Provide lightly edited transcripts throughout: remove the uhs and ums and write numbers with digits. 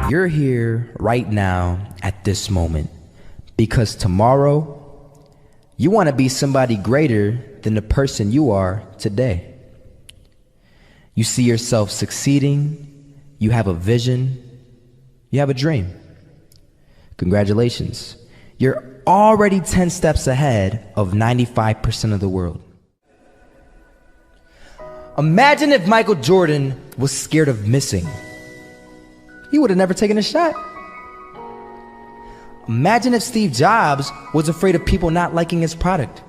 You're here right now at this moment because tomorrow you want to be somebody greater than the person you are today. You see yourself succeeding, you have a vision, you have a dream. Congratulations. You're already 10 steps ahead of 95% of the world. Imagine if Michael Jordan was scared of missing. He would have never taken a shot. Imagine if Steve Jobs was afraid of people not liking his product.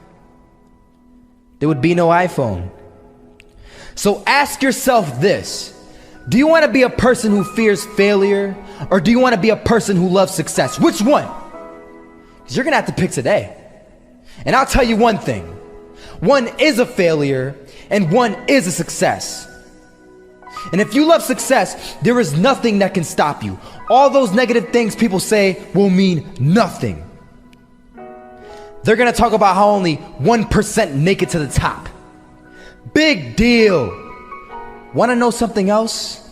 There would be no iPhone. So ask yourself this: do you want to be a person who fears failure, or do you want to be a person who loves success? Which one? Because you're going to have to pick today. And I'll tell you one thing: one is a failure and one is a success. And if you love success, there is nothing that can stop you. All those negative things people say will mean nothing. They're gonna talk about how only 1% make it to the top. Big deal. Wanna know something else?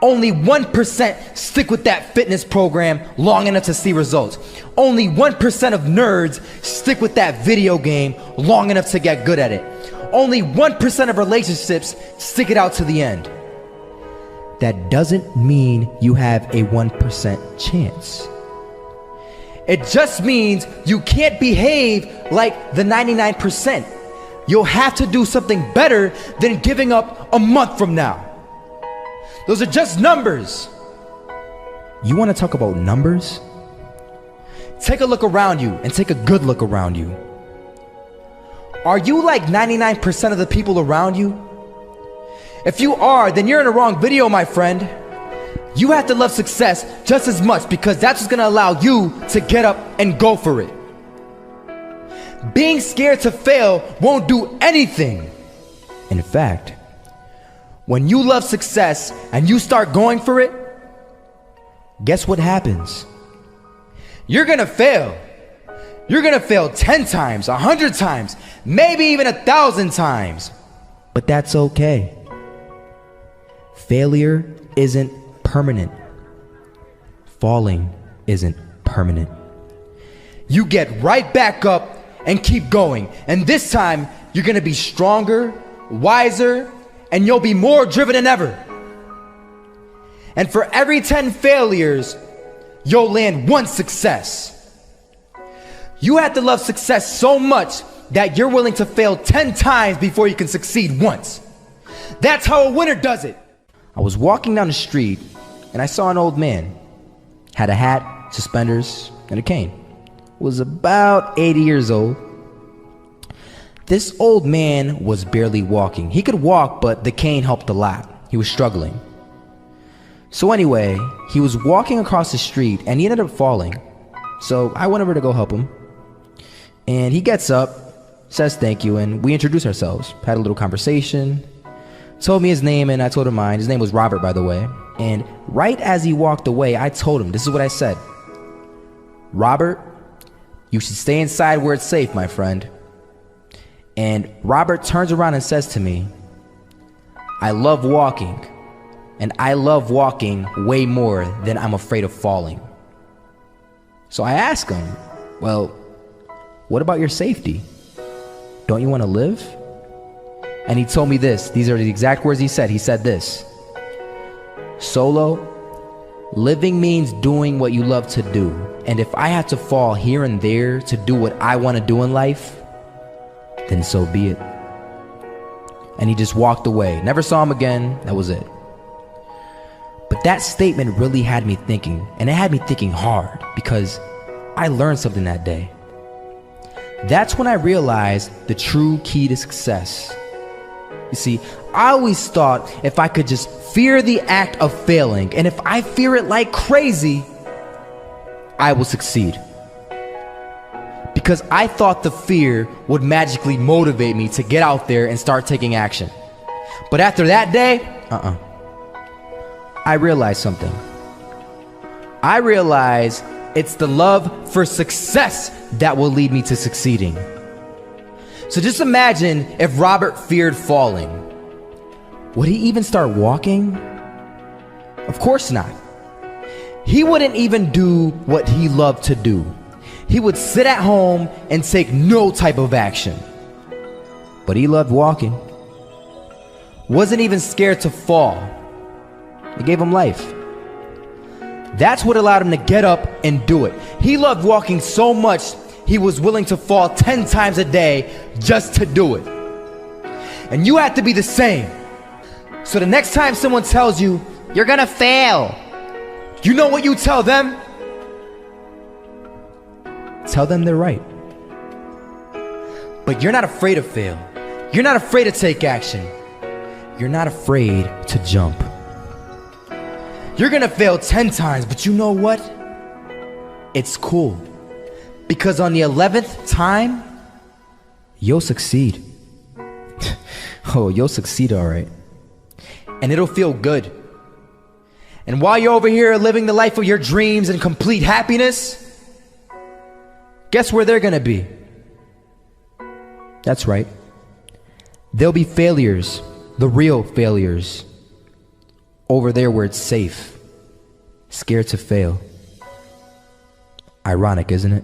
Only 1% stick with that fitness program long enough to see results. Only 1% of nerds stick with that video game long enough to get good at it. Only 1% of relationships stick it out to the end. That doesn't mean you have a 1% chance. It just means you can't behave like the 99%. You'll have to do something better than giving up a month from now. Those are just numbers. You want to talk about numbers? Take a look around you and take a good look around you. Are you like 99% of the people around you? If you are, then you're in the wrong video, my friend. You have to love success just as much because that's what's gonna allow you to get up and go for it. Being scared to fail won't do anything. In fact, when you love success and you start going for it, guess what happens? You're gonna fail. You're gonna fail 10 times, 100 times, maybe even 1,000 times. But that's okay. Failure isn't permanent. Falling isn't permanent. You get right back up and keep going. And this time, you're gonna be stronger, wiser, and you'll be more driven than ever. And for every 10 failures, you'll land one success. You have to love success so much that you're willing to fail 10 times before you can succeed once. That's how a winner does it. I was walking down the street and I saw an old man. Had a hat, suspenders, and a cane. Was about 80 years old. This old man was barely walking. He could walk, but the cane helped a lot. He was struggling. So anyway, he was walking across the street and he ended up falling. So I went over to go help him. And he gets up, says thank you, and we introduced ourselves. Had a little conversation. Told me his name and I told him mine. His name was Robert, by the way. And right as he walked away, I told him, this is what I said: Robert, you should stay inside where it's safe, my friend. And Robert turns around and says to me, I love walking, and I love walking way more than I'm afraid of falling. So I asked him, well, what about your safety? Don't you want to live? And he told me this. These are the exact words he said. He said this: Solo, living means doing what you love to do. And if I have to fall here and there to do what I want to do in life, then so be it. And he just walked away. Never saw him again. That was it. But that statement really had me thinking, and it had me thinking hard, because I learned something that day. That's when I realized the true key to success. You see, I always thought if I could just fear the act of failing, and if I fear it like crazy, I will succeed. Because I thought the fear would magically motivate me to get out there and start taking action. But after that day, I realized something. I realized It's the love for success that will lead me to succeeding. So just imagine if Robert feared falling. Would he even start walking? Of course not. He wouldn't even do what he loved to do. He would sit at home and take no type of action. But he loved walking. Wasn't even scared to fall. It gave him life. That's what allowed him to get up and do it. He loved walking so much, he was willing to fall 10 times a day just to do it. And you have to be the same. So the next time someone tells you, you're gonna fail, you know what you tell them? Tell them they're right. But you're not afraid to fail. You're not afraid to take action. You're not afraid to jump. You're gonna fail 10 times, but you know what? It's cool. Because on the 11th time, you'll succeed. Oh, you'll succeed, all right. And it'll feel good. And while you're over here living the life of your dreams and complete happiness, guess where they're gonna be? That's right. They'll be failures, the real failures. Over there where it's safe, scared to fail. Ironic, isn't it?